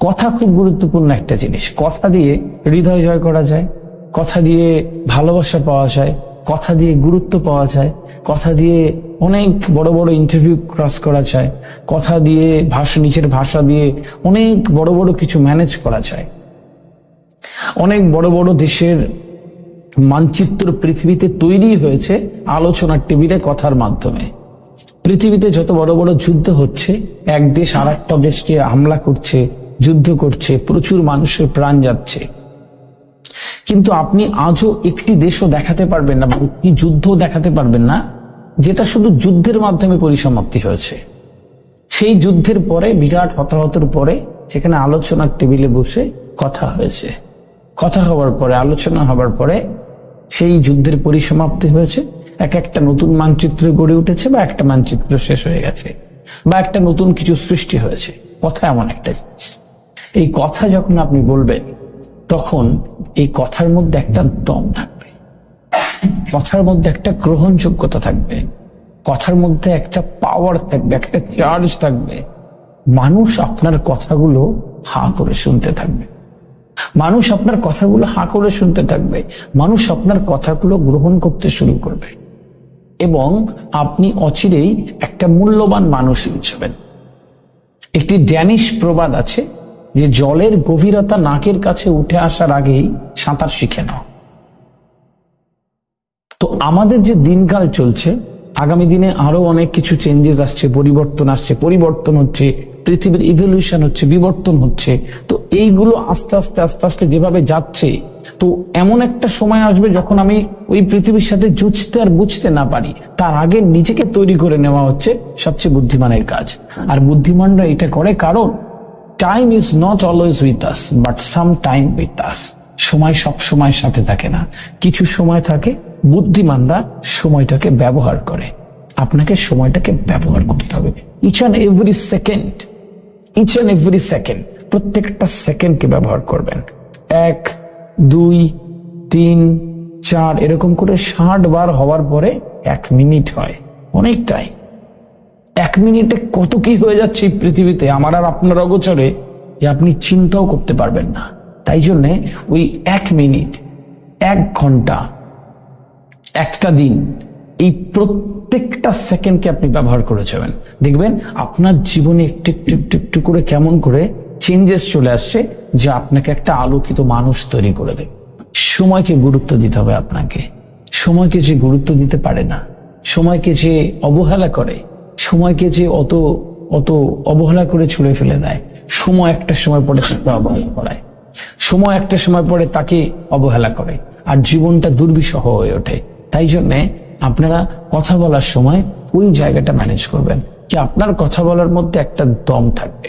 কথা খুব গুরুত্বপূর্ণ একটা জিনিস। কথা দিয়ে হৃদয় জয় করা যায়, কথা দিয়ে ভালোবাসা পাওয়া যায়, কথা দিয়ে গুরুত্ব পাওয়া যায়, কথা দিয়ে অনেক বড় বড় ইন্টারভিউ ক্রস করা যায়, কথা দিয়ে নিজের ভাষা দিয়ে অনেক বড় বড় কিছু ম্যানেজ করা যায়। অনেক বড় বড় দেশের মানচিত্র পৃথিবীতে তৈরি হয়েছে আলোচনার টেবিলে কথার মাধ্যমে। পৃথিবীতে যত বড় বড় যুদ্ধ হচ্ছে, এক দেশ আর একটা দেশকে হামলা করছে, যুদ্ধ করছে, প্রচুর মানুষের প্রাণ যাচ্ছে, কিন্তু আপনি আজও একটি দেশও দেখাতে পারবেন না, কি যুদ্ধ দেখাতে পারবেন না যেটা শুধু যুদ্ধের মাধ্যমে পরিসমাপ্তি হয়েছে। সেই যুদ্ধের পরে বিরাট হতাহতের পরে সেখানে আলোচনার টেবিলে বসে কথা হয়েছে, কথা হওয়ার পরে, আলোচনা হওয়ার পরে সেই যুদ্ধের পরিসমাপ্তি হয়েছে, একটা নতুন মানচিত্র গড়ে উঠেছে, বা একটা মানচিত্র শেষ হয়ে গেছে, বা একটা নতুন কিছু সৃষ্টি হয়েছে। কথা এমন একটা জিনিস, এই কথা যখন আপনি বলবেন তখন এই কথার মধ্যে একটা দম থাকবে, কথার মধ্যে একটা গ্রহণযোগ্যতা থাকবে, কথার মধ্যে একটা পাওয়ার থাকবে, একটা চার্জ থাকবে। মানুষ আপনার কথাগুলো হাঁ করে শুনতে থাকবে, মানুষ আপনার কথাগুলো হাঁ করে শুনতে থাকবে, মানুষ আপনার কথাগুলো গ্রহণ করতে শুরু করবে, এবং আপনি অচিরেই একটা মূল্যবান মানুষ হিসেবে। একটি ড্যানিশ প্রবাদ আছে যে জলের গভীরতা নাকের কাছে উঠে আসার আগেই সাঁতার শিখে নাও। তো আমাদের যে দিনকাল চলছে, আগামী দিনে আরো অনেক কিছু চেঞ্জেস আসছে, পরিবর্তন আসছে, পরিবর্তন হচ্ছে, পৃথিবীর ইভলিউশন হচ্ছে, বিবর্তন হচ্ছে। তো এইগুলো আস্তে আস্তে আস্তে আস্তে যেভাবে যাচ্ছে, তো এমন একটা সময় আসবে যখন আমি ওই পৃথিবীর সাথে জুঝতে আর বুঝতে না পারি, তার আগে নিজেকে তৈরি করে নেওয়া হচ্ছে সবচেয়ে বুদ্ধিমানের কাজ। আর বুদ্ধিমানরা এটা করে কারণ time is not always with us, but some time with us. সময় সব সময় সাথে থাকে না, কিছু সময় থাকে। বুদ্ধিমানরা সময়টাকে ব্যবহার করে। আপনাকে সময়টাকে ব্যবহার করতে হবে, each and every second, each and every second, প্রত্যেকটা সেকেন্ডকে ব্যবহার করবেন। 1, 2, 3, 4 এরকম করে 60 বার হওয়ার পরে 1 মিনিট হয়, অনেকটাই। 1 মিনিটে কত কি হয়ে যাচ্ছে এই পৃথিবীতে আমার আর আপনার অগোচরে, আপনি চিন্তাও করতে পারবেন না। তাই জন্যে ওই 1 মিনিট, 1 ঘন্টা, একটা দিন, এই প্রত্যেকটা সেকেন্ডকে আপনি ব্যবহার করে যাবেন, দেখবেন আপনার জীবনে একটু একটু একটু একটু করে কেমন করে চেঞ্জেস চলে আসছে, যে আপনাকে একটা আলোকিত মানুষ তৈরি করে দেবে। সময়কে গুরুত্ব দিতে হবে আপনাকে। সময়কে যে গুরুত্ব দিতে পারে না, সময়কে যে অবহেলা করে, সময়কে যে অত অত অবহেলা করে ছুঁড়ে ফেলে দেয়, সময় একটা সময় পরে তাকে অবহেলা করায়, সময় একটা সময় পরে তাকে অবহেলা করে, আর জীবনটা দুর্বিষহ হয়ে ওঠে। তাই জন্যে আপনারা কথা বলার সময় ওই জায়গাটা ম্যানেজ করবেন যে আপনার কথা বলার মধ্যে একটা দম থাকবে।